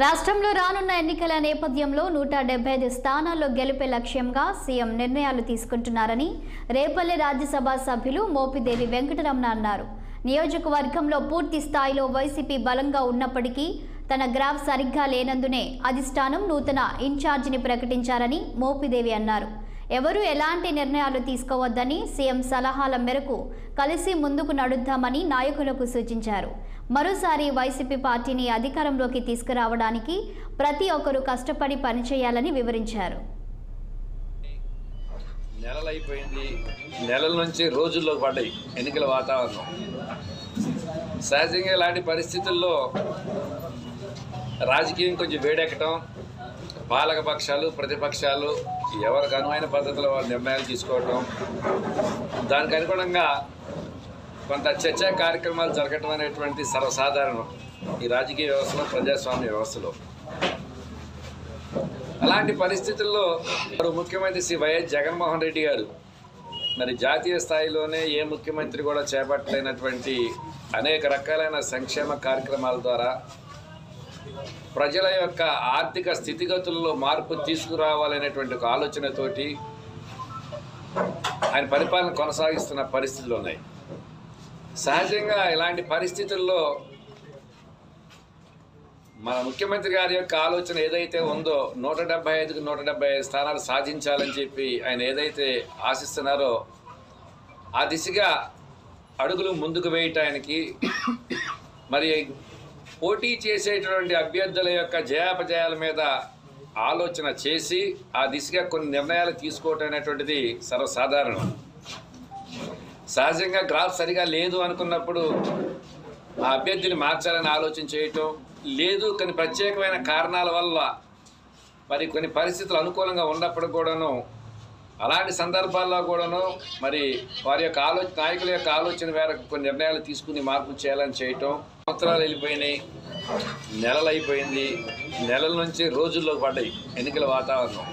రాష్ట్రంలో రానున్న ఎన్నికల నేపథ్యంలో 175 స్థానాల్లో గెలుపే లక్ష్యంగా సీఎం నిర్ణయాలు తీసుకుంటున్నారని రేపల్లె రాజ్యసభ సభ్యులు మోపిదేవి వెంకటరమణ అన్నారు. నియోజకవర్గంలో పూర్తి స్థాయిలో వైసీపీ బలంగా ఉన్నప్పటికీ తన గ్రాఫ్ సరిగ్గా లేనందునే అధిష్టానం నూతన ఇన్ఛార్జిని ప్రకటించారని మోపిదేవి అన్నారు. ఎవరు ఎలాంటి నిర్ణయాలు తీసుకోవద్దని సీఎం సలహాల మేరకు కలిసి ముందుకు నడుద్దామని నాయకులకు సూచించారు. మరోసారి వైసీపీ పార్టీని అధికారంలోకి తీసుకురావడానికి ప్రతి ఒక్కరూ కష్టపడి పనిచేయాలని వివరించారు. నెలలైపోయింది, నెలల నుంచి రోజుల్లోకి పడ్డాయి ఎన్నికల వాతావరణం. సహజంగా ఇలాంటి పరిస్థితుల్లో రాజకీయం కొంచెం వేడెక్కడం, పాలక పక్షాలు ప్రతిపక్షాలు ఎవరికి అనువైన పద్ధతిలో వారు నిర్ణయాలు తీసుకోవటం, దానికి అనుగుణంగా కొంత చర్చా కార్యక్రమాలు జరగటం అనేటువంటి సర్వసాధారణం ఈ రాజకీయ వ్యవస్థలో, ప్రజాస్వామ్య వ్యవస్థలో. అలాంటి పరిస్థితుల్లో ముఖ్యమంత్రి శ్రీ వైఎస్ జగన్మోహన్ రెడ్డి గారు మరి జాతీయ స్థాయిలోనే ఏ ముఖ్యమంత్రి కూడా చేపట్టలేనటువంటి అనేక రకాలైన సంక్షేమ కార్యక్రమాల ద్వారా ప్రజల యొక్క ఆర్థిక స్థితిగతుల్లో మార్పు తీసుకురావాలనేటువంటి ఒక ఆలోచనతోటి ఆయన పరిపాలన కొనసాగిస్తున్న పరిస్థితులు ఉన్నాయి. సహజంగా ఇలాంటి పరిస్థితుల్లో మన ముఖ్యమంత్రి గారి యొక్క ఆలోచన ఏదైతే ఉందో 175కు 175 స్థానాలు సాధించాలని చెప్పి ఆయన ఏదైతే ఆశిస్తున్నారో ఆ దిశగా అడుగులు ముందుకు వేయటానికి మరి పోటీ చేసేటువంటి అభ్యర్థుల యొక్క జయాపజయాల మీద ఆలోచన చేసి ఆ దిశగా కొన్ని నిర్ణయాలు తీసుకోవటం అనేటువంటిది సర్వసాధారణం. సహజంగా గ్రాఫ్ సరిగా లేదు అనుకున్నప్పుడు ఆ అభ్యర్థిని మార్చాలని ఆలోచన చేయటం లేదు, కొన్ని ప్రత్యేకమైన కారణాల వల్ల మరి కొన్ని పరిస్థితులు అనుకూలంగా ఉన్నప్పుడు కూడాను అలాంటి సందర్భాల్లో కూడాను మరి వారి యొక్క నాయకుల యొక్క ఆలోచన మేరకు కొన్ని నిర్ణయాలు తీసుకుని మార్పు చేయాలని చేయటం. సంవత్సరాలు వెళ్ళిపోయినాయి, నెలలైపోయింది, నెలల నుంచి రోజుల్లోకి పడ్డాయి ఎన్నికల వాతావరణం.